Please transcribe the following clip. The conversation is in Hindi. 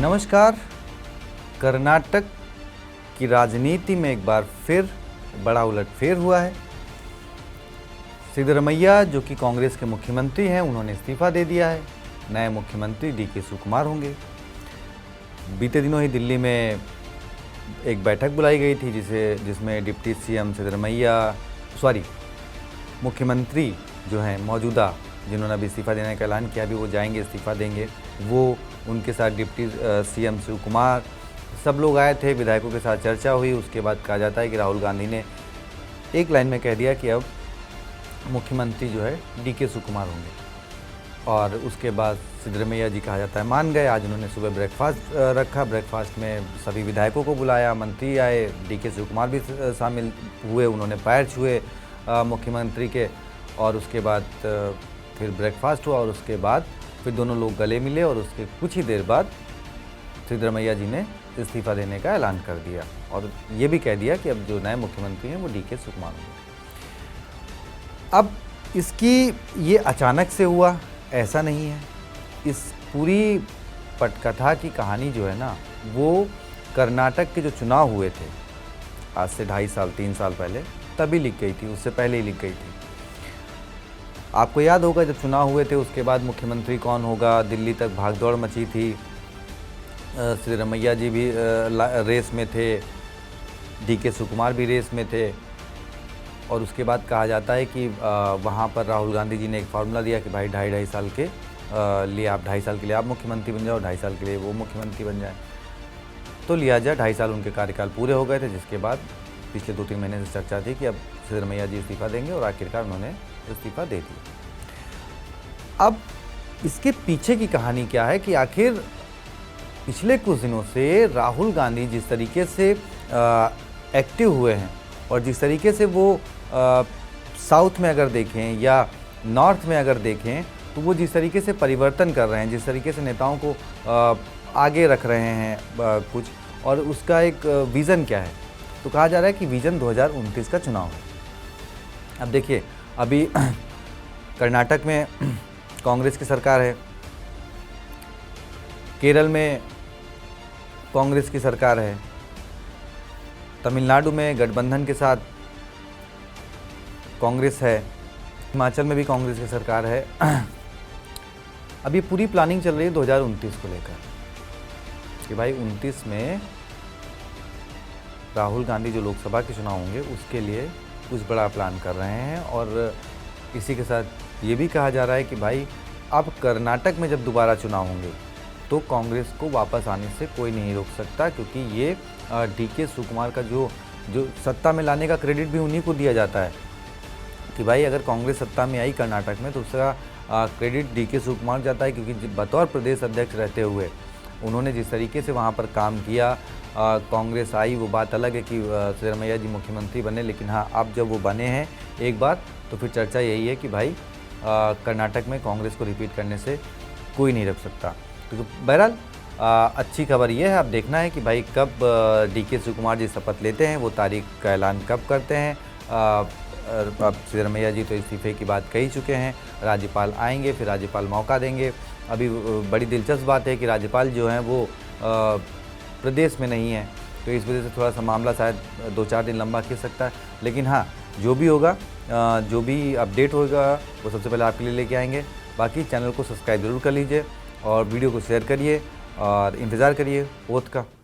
नमस्कार। कर्नाटक की राजनीति में एक बार फिर बड़ा उलटफेर हुआ है। सिद्धरमैया जो कि कांग्रेस के मुख्यमंत्री हैं, उन्होंने इस्तीफा दे दिया है। नए मुख्यमंत्री डीके शिवकुमार होंगे। बीते दिनों ही दिल्ली में एक बैठक बुलाई गई थी जिसमें डिप्टी सीएम मुख्यमंत्री जो हैं मौजूदा, जिन्होंने अभी इस्तीफा देने का ऐलान किया, अभी वो जाएंगे, इस्तीफा देंगे, वो उनके साथ डिप्टी सीएम शिवकुमार, सब लोग आए थे, विधायकों के साथ चर्चा हुई। उसके बाद कहा जाता है कि राहुल गांधी ने एक लाइन में कह दिया कि अब मुख्यमंत्री जो है डीके शिवकुमार होंगे। और उसके बाद सिद्धरमैया जी कहा जाता है मान गए। आज उन्होंने सुबह ब्रेकफास्ट रखा। ब्रेकफास्ट में सभी विधायकों को बुलाया, मंत्री आए, डीके शिवकुमार भी शामिल हुए। उन्होंने पैर छुए मुख्यमंत्री के, और उसके बाद फिर ब्रेकफास्ट हुआ, और उसके बाद फिर दोनों लोग गले मिले, और उसके कुछ ही देर बाद सिद्धरमैया जी ने इस्तीफा देने का ऐलान कर दिया, और ये भी कह दिया कि अब जो नए मुख्यमंत्री हैं वो डीके शिवकुमार होंगे। अब इसकी ये अचानक से हुआ ऐसा नहीं है। इस पूरी पटकथा की कहानी जो है ना, वो कर्नाटक के जो चुनाव हुए थे आज से 2.5 साल 3 साल पहले, तभी लिख गई थी, उससे पहले ही लिख गई थी। आपको याद होगा जब चुनाव हुए थे उसके बाद मुख्यमंत्री कौन होगा, दिल्ली तक भागदौड़ मची थी। सिद्धरमैया जी भी रेस में थे, डीके शिवकुमार भी रेस में थे, और उसके बाद कहा जाता है कि वहाँ पर राहुल गांधी जी ने एक फार्मूला दिया कि भाई 2.5 साल के लिए आप 2.5 साल के लिए आप मुख्यमंत्री बन जाओ, 2.5 साल के लिए वो मुख्यमंत्री बन जाए। तो लिहाजा 2.5 साल उनके कार्यकाल पूरे हो गए थे, जिसके बाद पिछले 2-3 महीने से चर्चा थी कि अब सिद्धरमैया जी इस्तीफा देंगे, और आखिरकार उन्होंने इस्तीफा दे दिया। अब इसके पीछे की कहानी क्या है कि आखिर पिछले कुछ दिनों से राहुल गांधी जिस तरीके से एक्टिव हुए हैं, और जिस तरीके से वो साउथ में अगर देखें या नॉर्थ में अगर देखें, तो वो जिस तरीके से परिवर्तन कर रहे हैं, जिस तरीके से नेताओं को आगे रख रहे हैं कुछ, और उसका एक विज़न क्या है, तो कहा जा रहा है कि विज़न 2029 का चुनाव है। अब देखिए, अभी कर्नाटक में कांग्रेस की सरकार है, केरल में कांग्रेस की सरकार है, तमिलनाडु में गठबंधन के साथ कांग्रेस है, हिमाचल में भी कांग्रेस की सरकार है। अभी पूरी प्लानिंग चल रही है 2029 को लेकर कि भाई 29 में राहुल गांधी जो लोकसभा के चुनाव होंगे उसके लिए कुछ बड़ा प्लान कर रहे हैं। और इसी के साथ ये भी कहा जा रहा है कि भाई अब कर्नाटक में जब दोबारा चुनाव होंगे तो कांग्रेस को वापस आने से कोई नहीं रोक सकता, क्योंकि ये डीके शिवकुमार का जो सत्ता में लाने का क्रेडिट भी उन्हीं को दिया जाता है कि भाई अगर कांग्रेस सत्ता में आई कर्नाटक में तो उसका क्रेडिट डीके शिवकुमार जाता है, क्योंकि बतौर प्रदेश अध्यक्ष रहते हुए उन्होंने जिस तरीके से वहाँ पर काम किया। कांग्रेस आई वो बात अलग है कि सिद्धरमैया जी मुख्यमंत्री बने, लेकिन हाँ अब जब वो बने हैं एक बार, तो फिर चर्चा यही है कि भाई कर्नाटक में कांग्रेस को रिपीट करने से कोई नहीं रख सकता। तो बहरहाल अच्छी खबर ये है, अब देखना है कि भाई कब डीके शिवकुमार जी शपथ लेते हैं, वो तारीख का ऐलान कब करते हैं। अब सिद्धरमैया जी तो इस्तीफे की बात कह ही चुके हैं, राज्यपाल आएंगे, फिर राज्यपाल मौका देंगे। अभी बड़ी दिलचस्प बात है कि राज्यपाल जो हैं वो प्रदेश में नहीं है, तो इस वजह से थोड़ा सा मामला शायद 2-4 दिन लंबा खिंच सकता है। लेकिन हाँ, जो भी होगा, जो भी अपडेट होगा वो सबसे पहले आपके लिए लेके आएंगे। बाकी चैनल को सब्सक्राइब ज़रूर कर लीजिए, और वीडियो को शेयर करिए, और इंतज़ार करिए ओथ का।